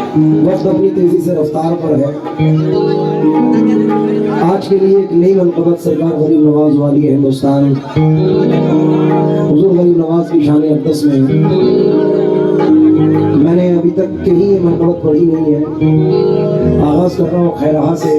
वक्त अपनी तेजी से रफ्तार पर है। आज के लिए एक नई मनक़बत सरकार गरीब नवाज वाली हिंदुस्तान हुज़ूर गरीब नवाज की शान अक़दस में मैंने अभी तक कहीं ये मनक़बत पढ़ी नहीं है। आगाज़ कर रहा हूँ खैरहा से,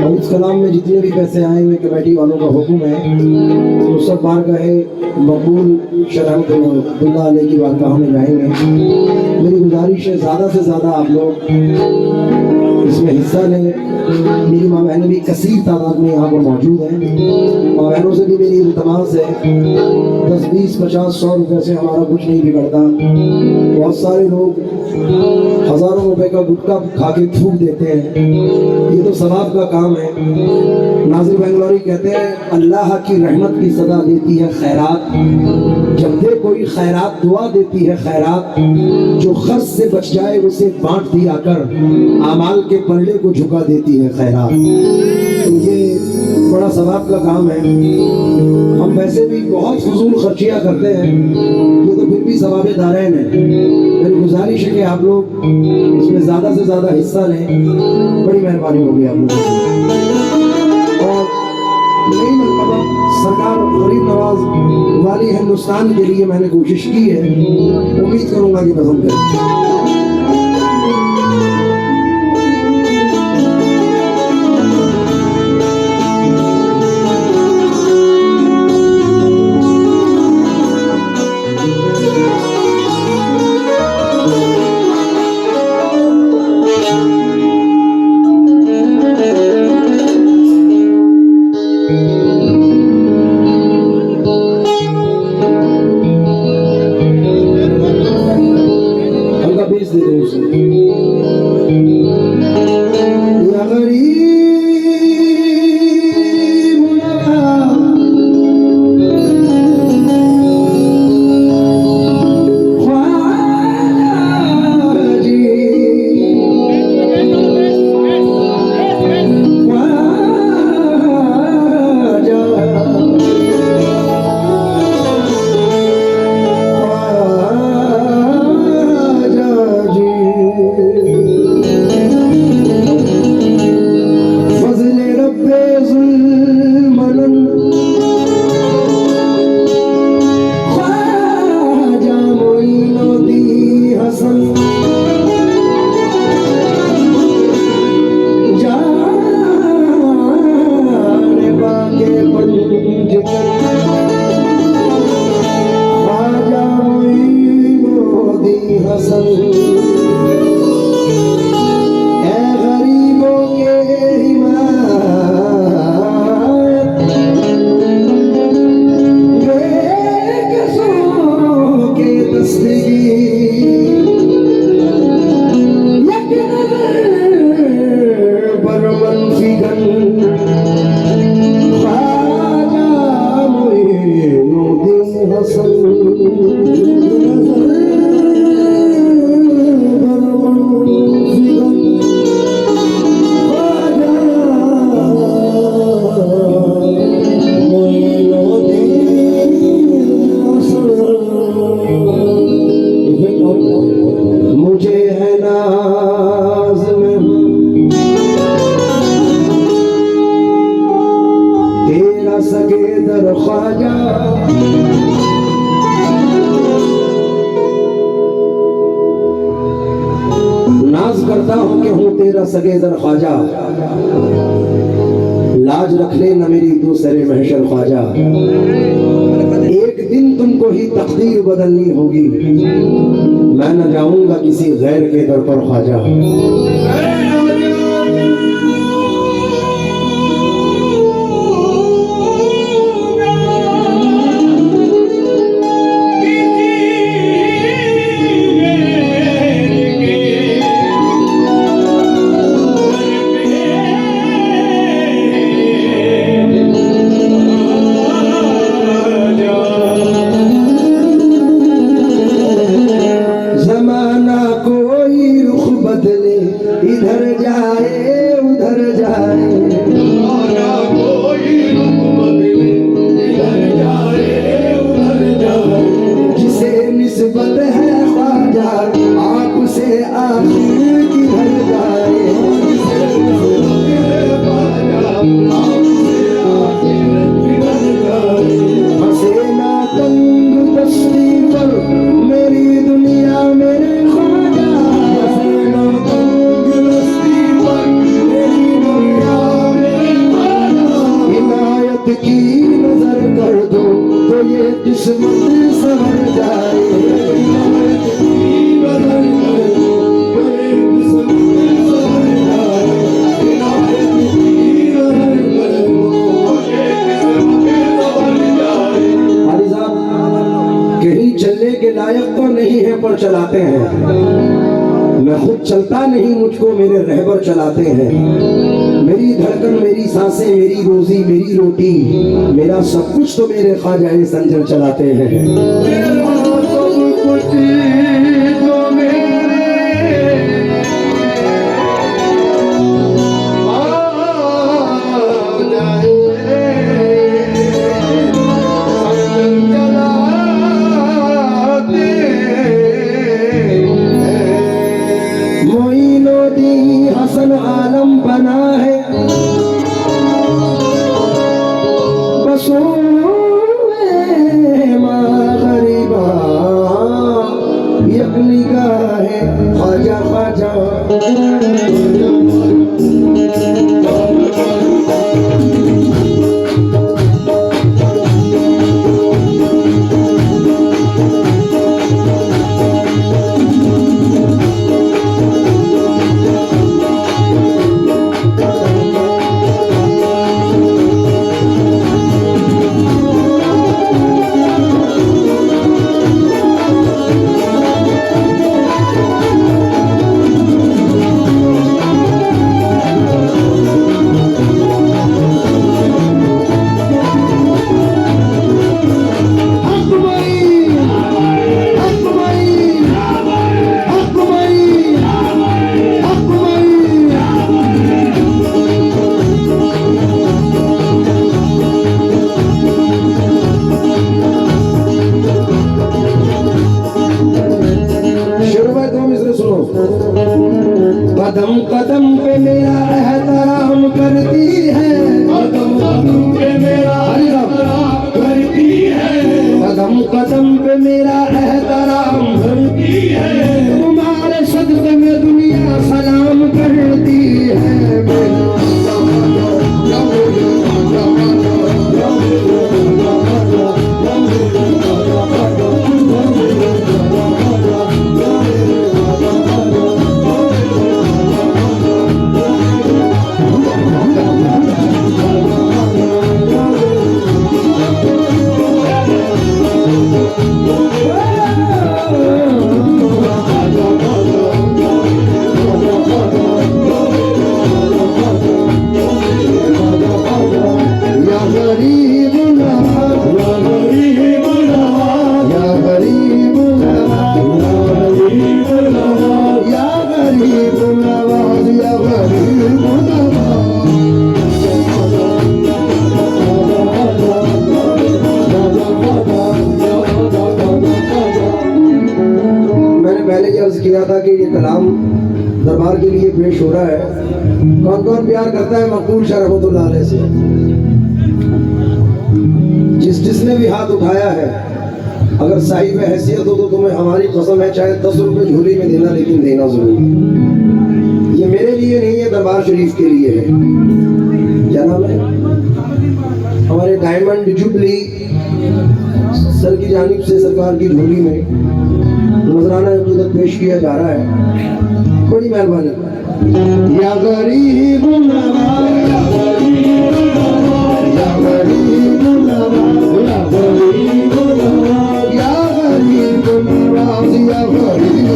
और इस कलाम में जितने भी पैसे आएंगे कमेटी वालों का हुक्म है तो सब बारगाहे मकबूल शरअतुल्लाह अलैहि की बारगाह में जाएंगे। मेरी गुजारिश है ज़्यादा से ज़्यादा आप लोग इसमें हिस्सा लें। मेरी माँ बहनें भी कसीर तादाद में यहाँ पर मौजूद हैं। माँ बहनों से भी मेरी इल्तमास है, 10, 20, 50, 100 रुपये से हमारा कुछ नहीं बिगड़ता। बहुत सारे लोग हज़ारों रुपए का गुटखा खा के थूक देते हैं, ये तो सवाब का काम है। नाज़िर बेंगलोरी कहते हैं अल्लाह की रहमत की सदा देती है खैरात, जब दे कोई खैरात दुआ देती है खैरात, जो खर्च से बच जाए उसे बांट दिया कर, आमाल के पलड़े को झुका देती है खैरात। तो ये बड़ा सवाब का काम है। हम वैसे भी बहुत फजूल खर्चियाँ करते हैं, ये तो फिर भी सवाब दारैन है। मेरी गुजारिश है कि आप लोग इसमें ज़्यादा से ज़्यादा हिस्सा लें, बड़ी मेहरबानी होगी आप लोगों की। और नई मनक़बत सरकार गरीब नवाज वाली हिंदुस्तान के लिए मैंने कोशिश की है, उम्मीद करूँगा कि पसंद करें। सगे दर ख्वाजा, लाज रख ले न मेरी तू सरे महशर ख्वाजा। एक दिन तुमको ही तकदीर बदलनी होगी, मैं न जाऊंगा किसी गैर के दर पर ख्वाजा। आखिर किधर जाए, हसीना तंग दस्ती पर मेरी दुनिया मेरे ख्वाजा, हसीना तंग दस्ती पर मेरी दुनिया मेरे ख्वाजा, इनायत की नजर कर दो तो ये किस्मत संवर जाए, इनायत की नजर कर दो तो ये किस्मत संवर जाए, इनायत की नजर कर दो तो ये किस्मत संवर जाए। हाजी साहब कहीं चलने के लायक तो नहीं है पर चलाते हैं, मैं खुद चलता नहीं मुझको मेरे रहबर चलाते हैं, मेरी धड़कन मेरी सांसें मेरी रोजी मेरी रोटी मेरा सब कुछ तो मेरे ख्वाजा संजर चलाते हैं। मेरा सब कुछ तो मेरे ख्वाजा संजर चलाते हैं। मोइनुद्दीन हसन आलम बना है बसों में गरीबा, एक निगाह है ख्वाजा ख्वाजा, कदम कदम पे मेरा एहतराम करती है, कदम कदम पे मेरा एहतराम करती है, कदम कदम पे मेरा एहतराम करती है, तुम्हारे सदक़े में दुनिया सलाम करती है। किया था कि ये कलाम दरबार के लिए पेश हो रहा है। कौन कौन प्यार करता है मकबूल शाह रहमतुल्लाह अलैह से? जिसने भी हाथ उठाया है, अगर साहिब हैसियत हो तो तुम्हें हमारी कसम है चाहे 10 रुपए झोली में देना, लेकिन देना जरूर। ये मेरे लिए नहीं है, दरबार शरीफ के लिए है। क्या नाम है? हमारे डायमंड जुबली सर की जानिब से सरकार की झोली में नजराना इबादत पेश किया जा रहा है। बड़ी मेहरबानी। या गरीब नवाज, या गरीब नवाज, या गरीब नवाज, या गरीब नवाज, या गरीब नवाज, या गरीब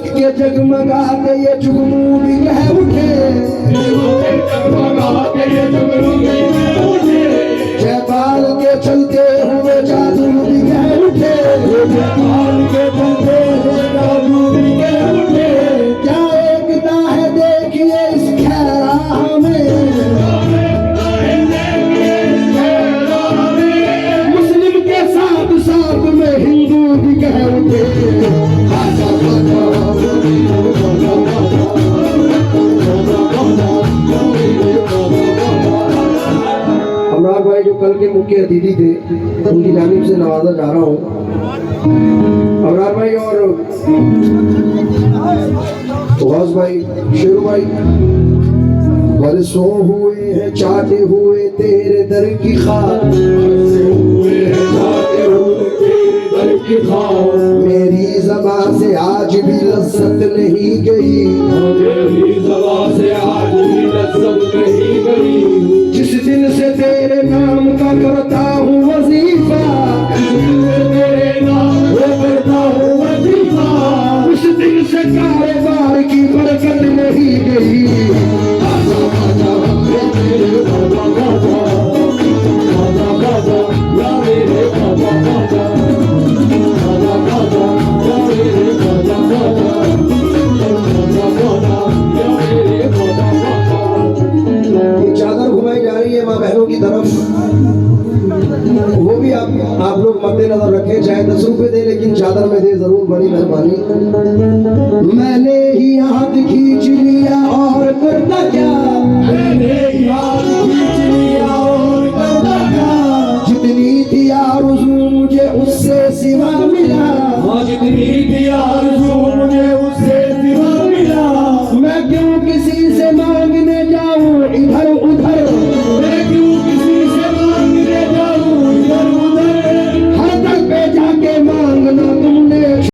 के जगमगाते ये जुगनू भी कह उठे, जयपाल के चलते हुए जादू भी कह उठे, जयपाल के चलते हुए जादू भी कह उठे। क्या एकता है देखिए इस खैराह में, मुस्लिम के साथ साथ में हिंदू भी कह उठे। अनुराग भाई जो कल के मुख्य अतिथि थे, उनकी जानिब से नवाजा जा रहा हूँ। अनुराग भाई और गौस भाई, शेरू भाई, बरसों हुए हैं चाहते हुए तेरे दर की खाक, मेरी ज़बान से आज भी लज्जत नहीं गई, जिस दिन से तेरे नाम का करता हूँ वजीफा, उस दिन से कारोबार की बरकत नहीं गई। चादर घुमाई जा रही है माँ बहनों की तरफ, वो भी आप लोग मद्देनजर रखें, चाहे 10 रुपए दे लेकिन चादर में दे जरूर, बड़ी मेहरबानी। मैंने ही हाथ खींच लिया और करता क्या,